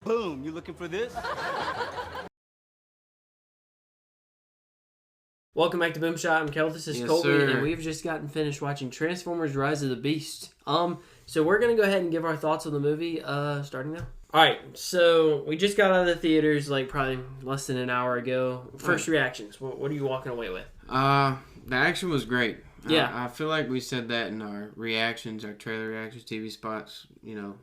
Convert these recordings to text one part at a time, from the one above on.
Boom, you looking for this? Welcome back to BoomShot. I'm Kel. This is Yes, Colby, sir. and we've just gotten finished watching Transformers: Rise of the Beast. So we're gonna go ahead and give our thoughts on the movie, starting now. All right. So we just got out of the theaters, like probably less than an hour ago. First reactions. What are you walking away with? The action was great. Yeah. I feel like we said that in our reactions, our trailer reactions, TV spots. You know,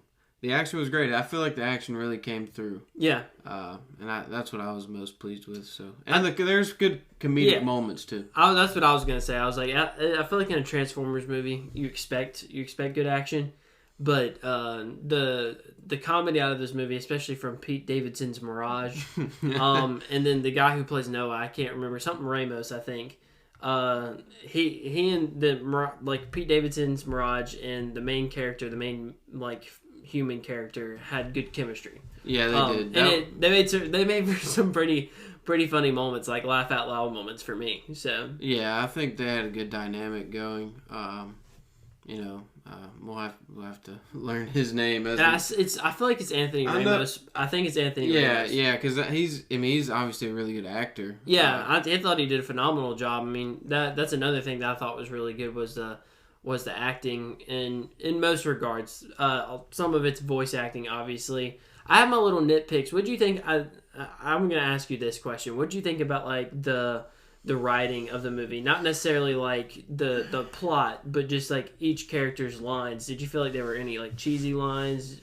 the action was great. I feel like the action really came through. Yeah. That's what I was most pleased with. So, and there's good comedic moments too. That's what I was gonna say. I was like, I feel like in a Transformers movie, you expect good action, but the comedy out of this movie, especially from Pete Davidson's Mirage, and then the guy who plays Noah, I can't remember, something Ramos, I think. He and Pete Davidson's Mirage and the main character, the main human character, had good chemistry. Yeah, they did. And they made for some pretty funny moments, like laugh out loud moments for me. So yeah, I think they had a good dynamic going. We'll have to learn his name. I feel like it's Anthony Ramos. I think it's Anthony Ramos. Yeah, because he's obviously a really good actor. Yeah, I thought he did a phenomenal job. I mean, that's another thing that I thought was really good was the acting in most regards. Some of it's voice acting, obviously. I have my little nitpicks. What do you think? I'm going to ask you this question. What do you think about the writing of the movie? Not necessarily like the plot, but just like each character's lines. Did you feel like there were any like cheesy lines?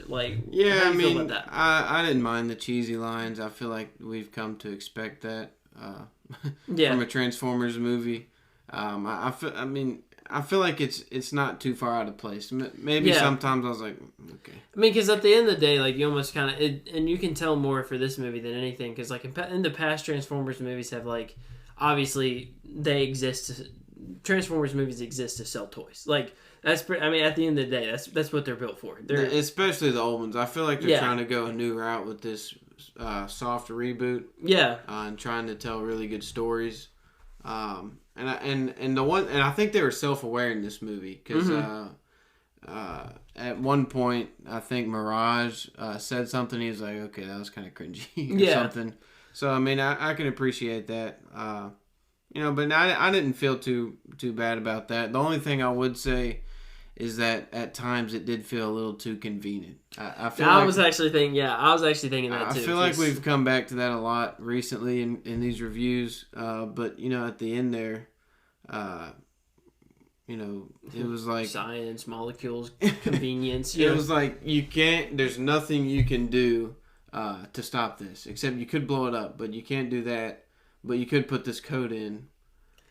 Yeah, how do you feel about that? I didn't mind the cheesy lines. I feel like we've come to expect that from a Transformers movie. I feel like it's not too far out of place. Maybe sometimes I was like, okay. I mean, because at the end of the day, like, you almost kind of... And you can tell more for this movie than anything, because, like, in the past, Transformers movies have, like... Obviously, they exist... Transformers movies exist to sell toys. Like, that's... I mean, at the end of the day, that's what they're built for. Especially the old ones. I feel like they're trying to go a new route with this soft reboot. Yeah. And trying to tell really good stories. And I think they were self-aware in this movie because at one point I think Mirage said something. He was like, "Okay, that was kind of cringy," or something. So I mean, I can appreciate that, but I didn't feel too bad about that. The only thing I would say is that at times it did feel a little too convenient. I was actually thinking that too. I feel like we've come back to that a lot recently in these reviews. But at the end there, it was like science, molecules, convenience. It was like there's nothing you can do to stop this, except you could blow it up, but you can't do that. But you could put this code in.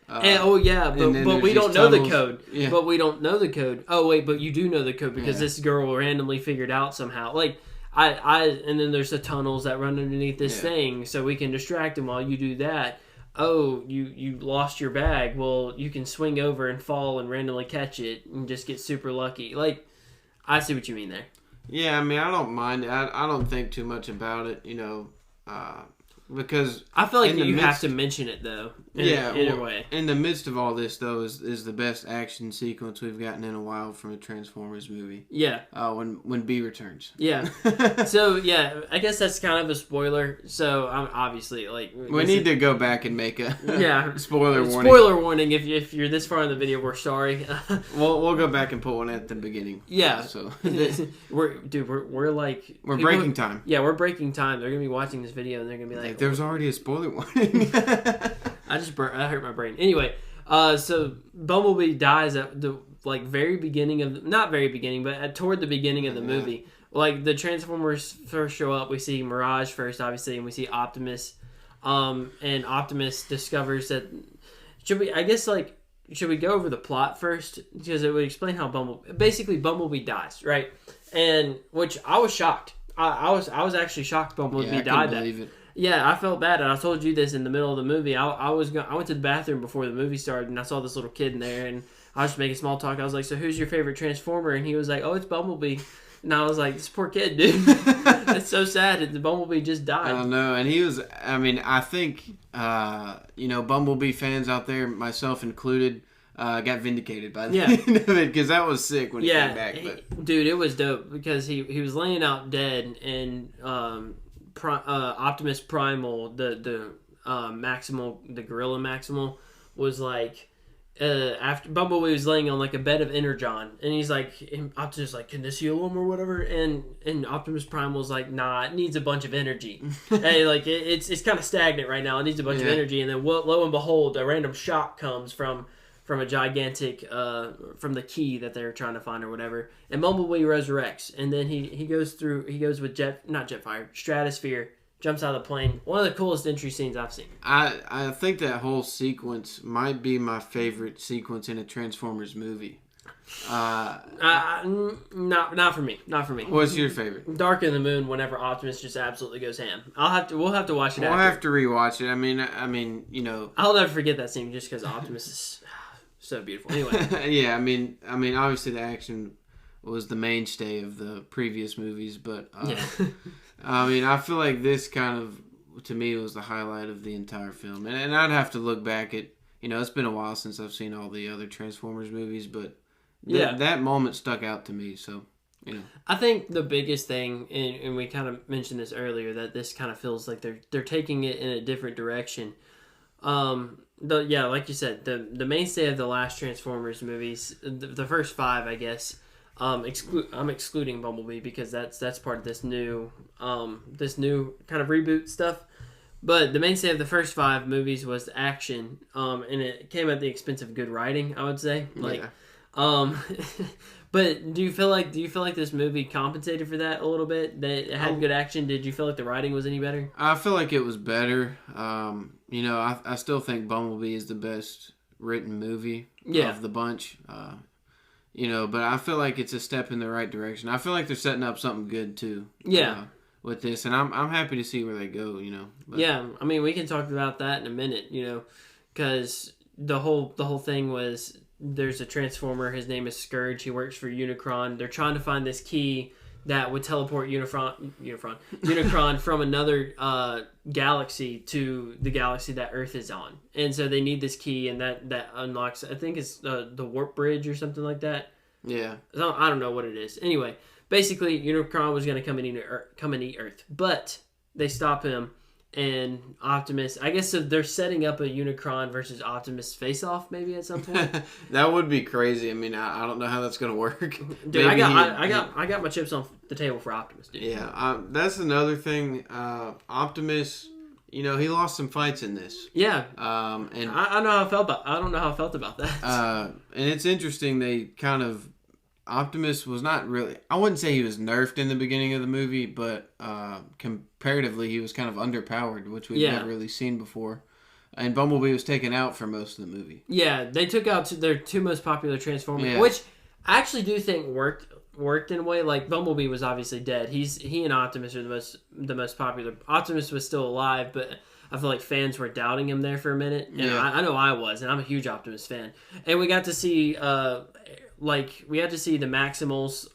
But we don't know the code. Yeah. But we don't know the code. Oh wait, but you do know the code because this girl randomly figured out somehow. Like and then there's the tunnels that run underneath this thing, so we can distract him while you do that. Oh, you lost your bag. Well, you can swing over and fall and randomly catch it and just get super lucky. Like, I see what you mean there. Yeah, I mean, I don't mind it. I don't think too much about it, because I feel like you have to mention it though. Either way. In the midst of all this, though, is the best action sequence we've gotten in a while from a Transformers movie. Yeah. When B returns. Yeah. So yeah, I guess that's kind of a spoiler. So obviously, like, we need to go back and make a spoiler warning. Spoiler warning. If you're this far in the video, we're sorry. We'll go back and put one at the beginning. Yeah. So we're breaking time. Yeah, we're breaking time. They're gonna be watching this video and they're gonna be like, there's already a spoiler warning. I hurt my brain. Anyway, so Bumblebee dies at the very beginning of toward the beginning of the movie. Like, the Transformers first show up, we see Mirage first, obviously, and we see Optimus. And Optimus discovers that. Should we go over the plot first, because it would explain how Bumblebee dies, right? And which I was shocked. I was actually shocked Bumblebee died. Yeah, I felt bad, and I told you this in the middle of the movie. I went to the bathroom before the movie started, and I saw this little kid in there, and I was just making small talk. I was like, "So who's your favorite Transformer?" And he was like, "Oh, it's Bumblebee." And I was like, "This poor kid, dude. It's so sad. The Bumblebee just died." I know, and he was. I mean, I think Bumblebee fans out there, myself included, got vindicated by the end of it, because that was sick when he came back. But dude, it was dope because he was laying out dead, and Optimus Primal, the Maximal, the Gorilla Maximal, was like. After Bumblebee was laying on like a bed of Energon, and he's like, Optimus like, can this heal him or whatever? And Optimus Primal's like, nah, it needs a bunch of energy. Hey, like it's kind of stagnant right now. It needs a bunch of energy. And then lo and behold, a random shock comes from a gigantic from the key that they're trying to find or whatever. And Bumblebee resurrects, and then he goes with stratosphere. Jumps out of the plane. One of the coolest entry scenes I've seen. I think that whole sequence might be my favorite sequence in a Transformers movie. Not for me. Not for me. What's your favorite? Dark in the Moon. Whenever Optimus just absolutely goes ham. We'll have to watch it. We'll have to rewatch it. I mean, you know. I'll never forget that scene just because Optimus is so beautiful. Anyway. Yeah. I mean, obviously the action was the mainstay of the previous movies, but I mean, I feel like this kind of, to me, was the highlight of the entire film. And I'd have to look back at, you know, it's been a while since I've seen all the other Transformers movies, but that moment stuck out to me, so, you know. I think the biggest thing, and we kind of mentioned this earlier, that this kind of feels like they're taking it in a different direction. Like you said, the mainstay of the last Transformers movies, the first 5, I guess. I'm excluding Bumblebee because that's part of this new kind of reboot stuff. But the mainstay of the first 5 movies was the action, and it came at the expense of good writing, I would say. But do you feel like this movie compensated for that a little bit? That it had good action. Did you feel like the writing was any better? I feel like it was better. You know, I still think Bumblebee is the best written movie of the bunch. You know, but I feel like it's a step in the right direction. I feel like they're setting up something good too. With this, and I'm happy to see where they go. You know. But. Yeah, I mean, we can talk about that in a minute. You know, because the whole thing was there's a Transformer. His name is Scourge. He works for Unicron. They're trying to find this key that would teleport Unicron from another galaxy to the galaxy that Earth is on. And so they need this key, and that unlocks, I think it's the warp bridge or something like that. Yeah. I don't know what it is. Anyway, basically Unicron was going to come and eat Earth. But they stop him, and Optimus, I guess so they're setting up a Unicron versus Optimus face-off maybe at some point. That would be crazy. I mean, I don't know how that's going to work. Dude, I got my chips on the table for Optimus, dude. Yeah, that's another thing. Optimus, you know, he lost some fights in this. Yeah. And I know how I felt I don't know how I felt about that. And it's interesting, they kind of, Optimus was not really, I wouldn't say he was nerfed in the beginning of the movie, but comparatively he was kind of underpowered, which we've never really seen before. And Bumblebee was taken out for most of the movie. Yeah, they took out their 2 most popular Transformers, which I actually do think worked in a way. Like, Bumblebee was obviously dead. He and Optimus are the most popular. Optimus was still alive, but I feel like fans were doubting him there for a minute. And I know I was, and I'm a huge Optimus fan. And we got to see the Maximals,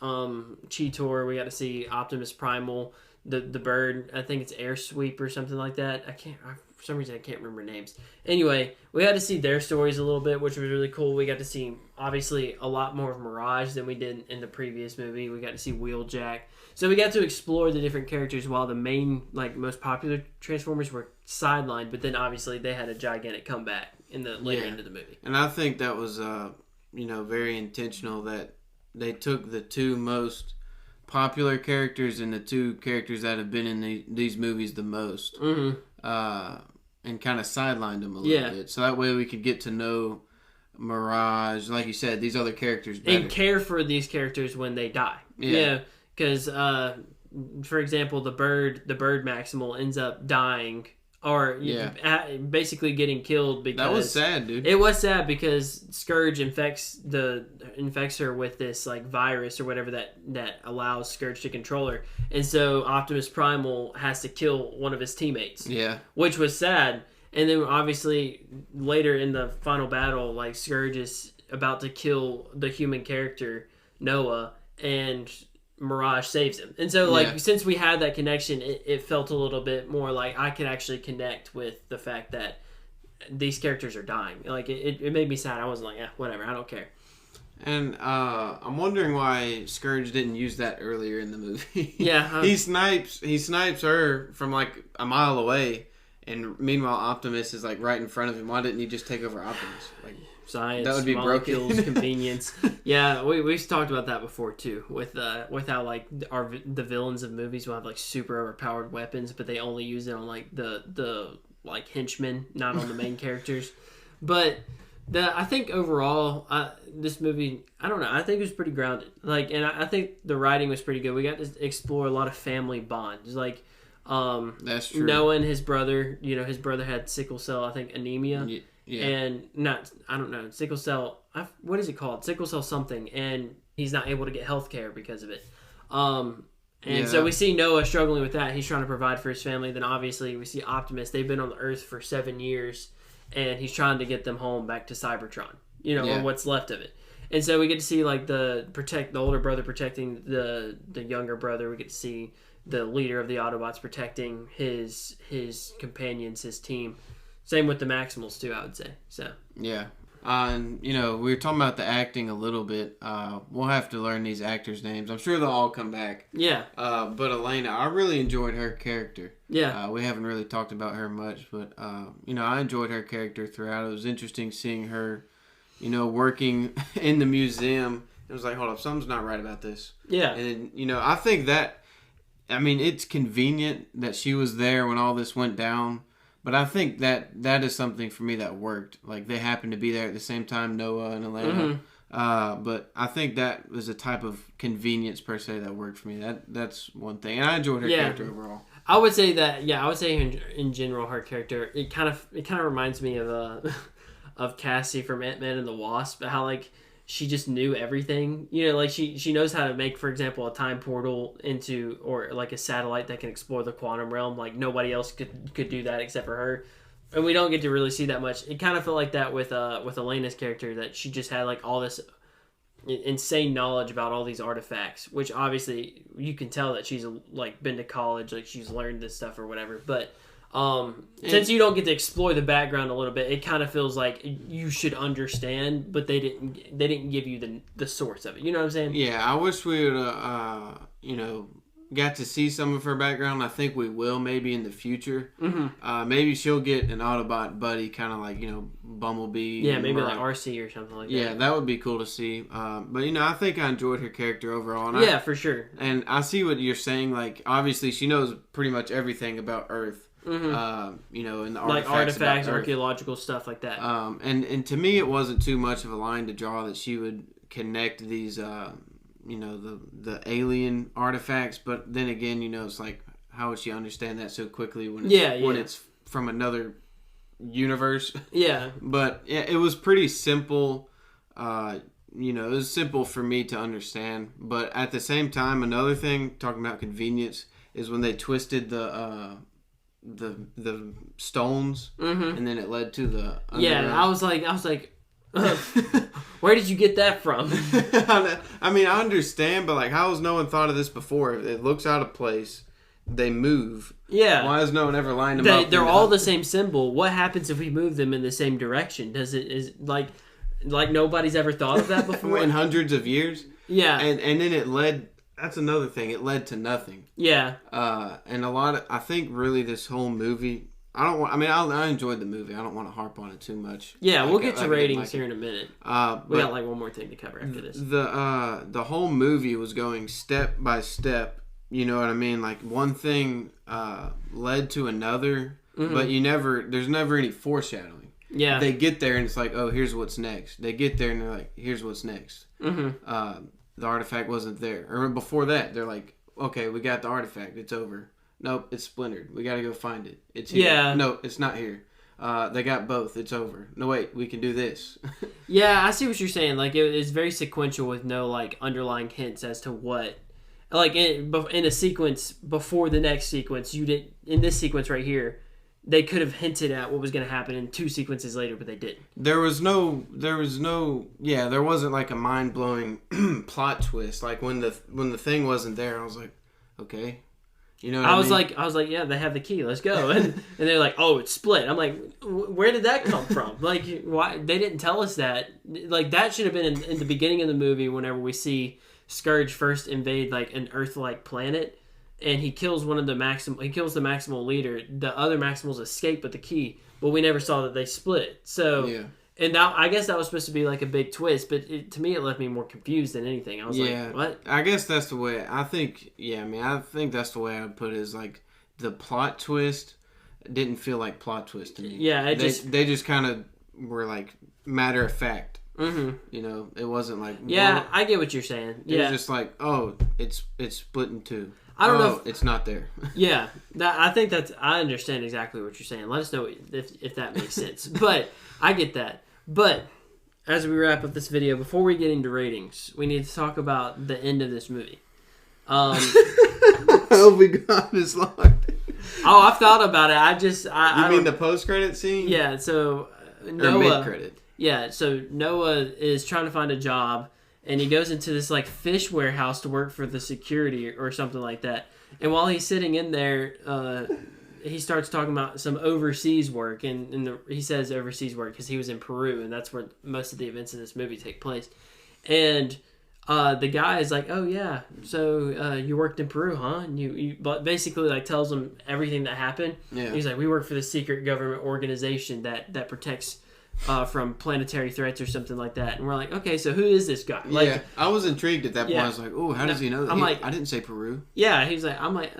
Cheetor. We got to see Optimus Primal, the bird. I think it's Air Sweep or something like that. For some reason I can't remember names. Anyway, we got to see their stories a little bit, which was really cool. We got to see obviously a lot more of Mirage than we did in the previous movie. We got to see Wheeljack. So we got to explore the different characters while the main, most popular Transformers were sidelined. But then obviously they had a gigantic comeback in the later end of the movie. And I think that was very intentional that they took the 2 most popular characters and the 2 characters that have been in these movies the most, and kind of sidelined them a little bit. So that way we could get to know Mirage, like you said, these other characters better. And care for these characters when they die. Yeah. Because, for example, the bird Maximal ends up dying. Or basically getting killed because... That was sad, dude. It was sad because Scourge infects her with this virus or whatever that allows Scourge to control her. And so Optimus Primal has to kill one of his teammates. Yeah. Which was sad. And then obviously later in the final battle, Scourge is about to kill the human character, Noah, and Mirage saves him. And so since we had that connection, it felt a little bit more like I could actually connect with the fact that these characters are dying. Like it made me sad. I wasn't like, whatever, I don't care. And I'm wondering why Scourge didn't use that earlier in the movie. Yeah, he snipes her from like a mile away, and meanwhile Optimus is like right in front of him. Why didn't he just take over Optimus? Like science, that would be molecules, broken. convenience. Yeah, we've talked about that before too. With how like the villains of movies will have like super overpowered weapons, but they only use it on like the like henchmen, not on the main characters. But I think overall, this movie, I don't know, I think it was pretty grounded. Like, and I think the writing was pretty good. We got to explore a lot of family bonds. Like, that's true. Noah and his brother, his brother had sickle cell, I think, anemia. Yeah. And I don't know, sickle cell, what is it called? Sickle cell something. And he's not able to get health care because of it. So we see Noah struggling with that. He's trying to provide for his family. Then obviously we see Optimus. They've been on the Earth for 7 years. And he's trying to get them home back to Cybertron, or what's left of it. And so we get to see like the older brother protecting the younger brother. We get to see the leader of the Autobots protecting his companions, his team. Same with the Maximals too, I would say. So yeah, and we were talking about the acting a little bit. We'll have to learn these actors' names. I'm sure they'll all come back. Yeah. But Elena, I really enjoyed her character. Yeah. We haven't really talked about her much, but I enjoyed her character throughout. It was interesting seeing her, working in the museum. It was like, hold up, something's not right about this. Yeah. And I think that, it's convenient that she was there when all this went down. But I think that is something for me that worked. Like, they happened to be there at the same time, Noah and Elena. Mm-hmm. But I think that was a type of convenience, per se, that worked for me. That's one thing. And I enjoyed her character overall. I would say that, I would say in general, her character, it kind of reminds me of of Cassie from Ant-Man and the Wasp. How, like, she just knew everything. Like, she knows how to make, for example, a time portal into, or like a satellite that can explore the quantum realm. Like, nobody else could do that except for her. And we don't get to really see that much. It kind of felt like that with Elena's character, that she just had like all this insane knowledge about all these artifacts, which obviously you can tell that she's like been to college, like she's learned this stuff or whatever. But since you don't get to explore the background a little bit, it kind of feels like you should understand, but they didn't give you the source of it. You know what I'm saying? Yeah, I wish we would got to see some of her background. I think we will maybe in the future. Mm-hmm. Maybe she'll get an Autobot buddy, kind of like Bumblebee. Yeah, maybe like RC or something like that. Yeah, that would be cool to see. But I think I enjoyed her character overall. And for sure. And I see what you're saying. Like, obviously, she knows pretty much everything about Earth. Mm-hmm. And the artifacts, archaeological stuff like that. And to me, it wasn't too much of a line to draw that she would connect these. The alien artifacts, but then again, it's like, how would she understand that so quickly when it's from another universe? Yeah. But it was pretty simple. It was simple for me to understand. But at the same time, another thing, talking about convenience, is when they twisted the stones, and then it led to the underground. Yeah. I was like. Where did you get that from? I understand, but like, how has no one thought of this before? It looks out of place. They move. Yeah. Why has no one ever lined them up? They're all the same symbol. What happens if we move them in the same direction? Is like nobody's ever thought of that before? In hundreds of years? Yeah. And then it led... That's another thing. It led to nothing. Yeah. And I think really this whole movie... I enjoyed the movie. I don't want to harp on it too much. Yeah, we'll get to ratings here in a minute. We got like one more thing to cover after this. The whole movie was going step by step. You know what I mean? Like, one thing led to another, but there's never any foreshadowing. Yeah. They get there and it's like, oh, here's what's next. They get there and they're like, here's what's next. Mm-hmm. The artifact wasn't there. Or before that, they're like, okay, we got the artifact. It's over. Nope, it's splintered. We got to go find it. It's here. Yeah. No, it's not here. They got both. It's over. No, wait, we can do this. Yeah, I see what you're saying. Like, it's very sequential with no, like, underlying hints as to what... Like, in a sequence before the next sequence, in this sequence right here, they could have hinted at what was going to happen in 2 sequences later, but they didn't. There wasn't like a mind-blowing plot twist. Like, when the thing wasn't there, I was like, okay... You know what I mean? I was like, yeah, they have the key. Let's go. And they're like, oh, it's split. I'm like, where did that come from? Like, why they didn't tell us that? Like, that should have been in the beginning of the movie. Whenever we see Scourge first invade like an Earth-like planet, and he kills one of the He kills the Maximal leader. The other Maximals escape with the key, but we never saw that they split. So. Yeah. And now, I guess that was supposed to be like a big twist, but to me, it left me more confused than anything. I was like, what? I guess that's the way, I think that's the way I would put it, is like the plot twist didn't feel like plot twist to me. Yeah, they just kind of were like matter of fact. Mm-hmm. You know, it wasn't like... Yeah, I get what you're saying. It was just like, oh, it's split in two. I don't know if it's not there. Yeah, I think I understand exactly what you're saying. Let us know if that makes sense. But I get that. But as we wrap up this video, before we get into ratings, we need to talk about the end of this movie. Oh my God, it's locked. Oh, I've thought about it. You mean the post-credit scene? Yeah, so Noah... Or mid-credit. Yeah, so Noah is trying to find a job, and he goes into this like fish warehouse to work for the security or something like that. And while he's sitting in there, he starts talking about some overseas work, and he says overseas work because he was in Peru, and that's where most of the events in this movie take place. And the guy is like, "Oh yeah, so you worked in Peru, huh?" And you but basically like tells him everything that happened. Yeah. He's like, "We work for the secret government organization that protects." From planetary threats or something like that, and we're like, okay, so who is this guy? Like, yeah, I was intrigued at that point. I was like, oh, how does he know that? I'm like, I didn't say Peru. Yeah, he's like, I'm like,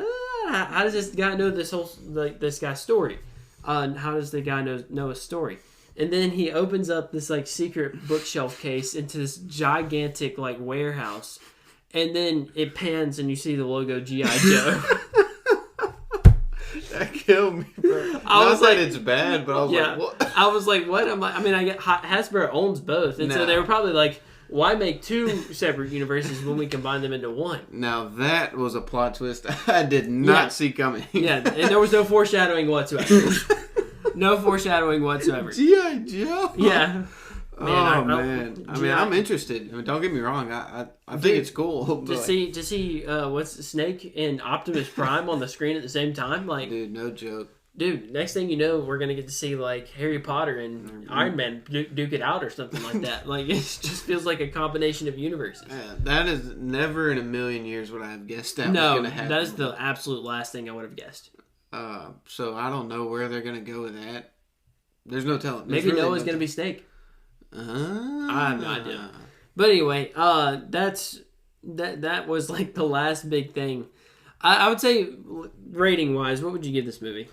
how does this guy know this whole this guy's story? How does the guy know his story? And then he opens up this like secret bookshelf case into this gigantic like warehouse, and then it pans and you see the logo G.I. Joe. That killed me, bro. I was like, it's bad, but I was like, what? I was like, what? I get Hasbro owns both, and so they were probably like, why make two separate universes when we combine them into one? Now that was a plot twist I did not see coming. Yeah, and there was no foreshadowing whatsoever. No foreshadowing whatsoever. G.I. Joe. Yeah. Man, I mean, I'm interested. I mean, don't get me wrong. I think it's cool. To see what's Snake and Optimus Prime on the screen at the same time, like, dude, no joke. Dude, next thing you know, we're gonna get to see like Harry Potter and Iron Man duke it out or something like that. Like, it just feels like a combination of universes. That is never in a million years would I have guessed that was gonna happen. That is the absolute last thing I would have guessed. So I don't know where they're gonna go with that. There's no telling. Maybe really Noah's gonna be Snake. I have no idea. But anyway, that was like the last big thing. I would say, rating wise, what would you give this movie?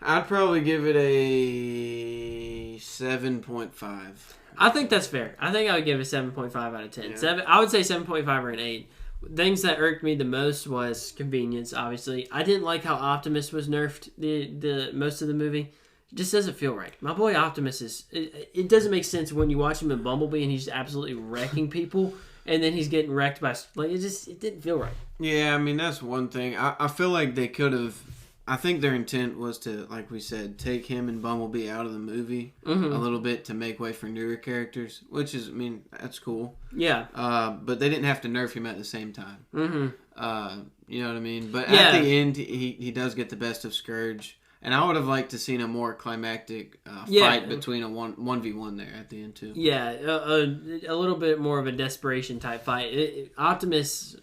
I'd probably give it a 7.5. I think that's fair. I think I would give it a 7.5 out of 10. Yeah. I would say 7.5 or an 8. Things that irked me the most was convenience, obviously. I didn't like how Optimus was nerfed the most of the movie. It just doesn't feel right. My boy Optimus is... It doesn't make sense when you watch him in Bumblebee and he's absolutely wrecking people, and then he's getting wrecked by... Like, it didn't feel right. Yeah, I mean, that's one thing. I feel like they could have... I think their intent was to, like we said, take him and Bumblebee out of the movie a little bit to make way for newer characters, which is, I mean, that's cool. Yeah. But they didn't have to nerf him at the same time. Mm-hmm. You know what I mean? But at the end, he does get the best of Scourge. And I would have liked to seen a more climactic fight between a 1v1 there at the end, too. Yeah, a little bit more of a desperation type fight. Optimus,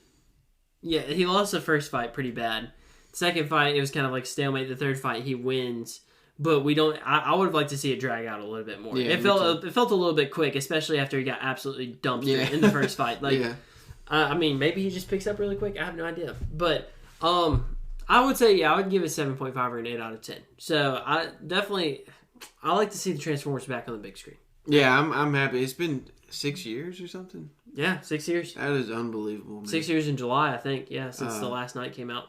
he lost the first fight pretty bad. Second fight, it was kind of like stalemate. The third fight, he wins. But we don't... I would have liked to see it drag out a little bit more. Yeah, it felt a little bit quick, especially after he got absolutely dumped in the first fight. Like, I mean, maybe he just picks up really quick. I have no idea. But... I would say, I would give it 7.5 or an 8 out of 10. So, I like to see the Transformers back on the big screen. Yeah, I'm happy. It's been 6 years or something? Yeah, 6 years. That is unbelievable, man. 6 years in July, I think. Yeah, since the last night came out.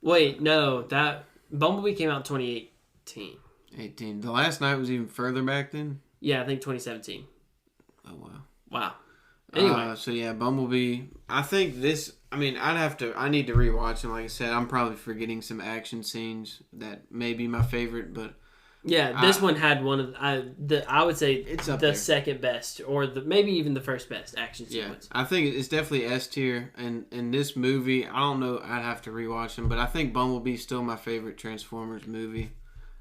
Wait, no, that... Bumblebee came out in 2018. 18. The last night was even further back then? Yeah, I think 2017. Oh, wow. Wow. Anyway. So, yeah, Bumblebee. I think this... I mean, I need to rewatch them. Like I said, I'm probably forgetting some action scenes that may be my favorite, but Yeah, this one had one of I would say it's up the there. second best, or maybe even the first best action sequence. I think it's definitely S tier. And in this movie, I don't know. I'd have to rewatch them, but I think Bumblebee's still my favorite Transformers movie.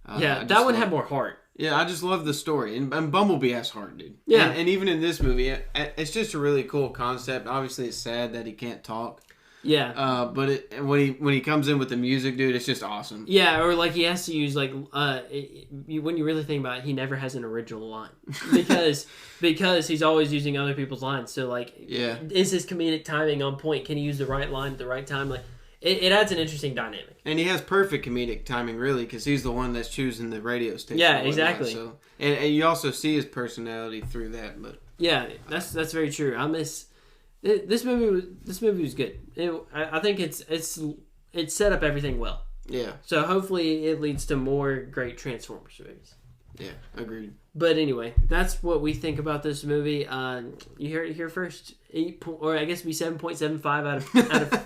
That one had more heart. Yeah, I just love the story, and Bumblebee has heart, dude. Yeah, and even in this movie, it's just a really cool concept. Obviously, it's sad that he can't talk. Yeah. But when he comes in with the music, dude, it's just awesome. Yeah, or like he has to use like when you really think about it, he never has an original line because he's always using other people's lines. So like, is his comedic timing on point? Can he use the right line at the right time? Like, it adds an interesting dynamic. And he has perfect comedic timing, really, because he's the one that's choosing the radio station. Yeah, exactly. So and you also see his personality through that. But yeah, that's very true. I miss. This movie was good. I think it set up everything well. Yeah. So hopefully it leads to more great Transformers movies. Yeah, agreed. But anyway, that's what we think about this movie. You heard it here first. 7.75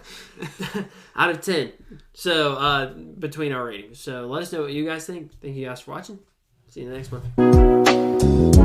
out of 10. So between our ratings. So let us know what you guys think. Thank you guys for watching. See you in the next one.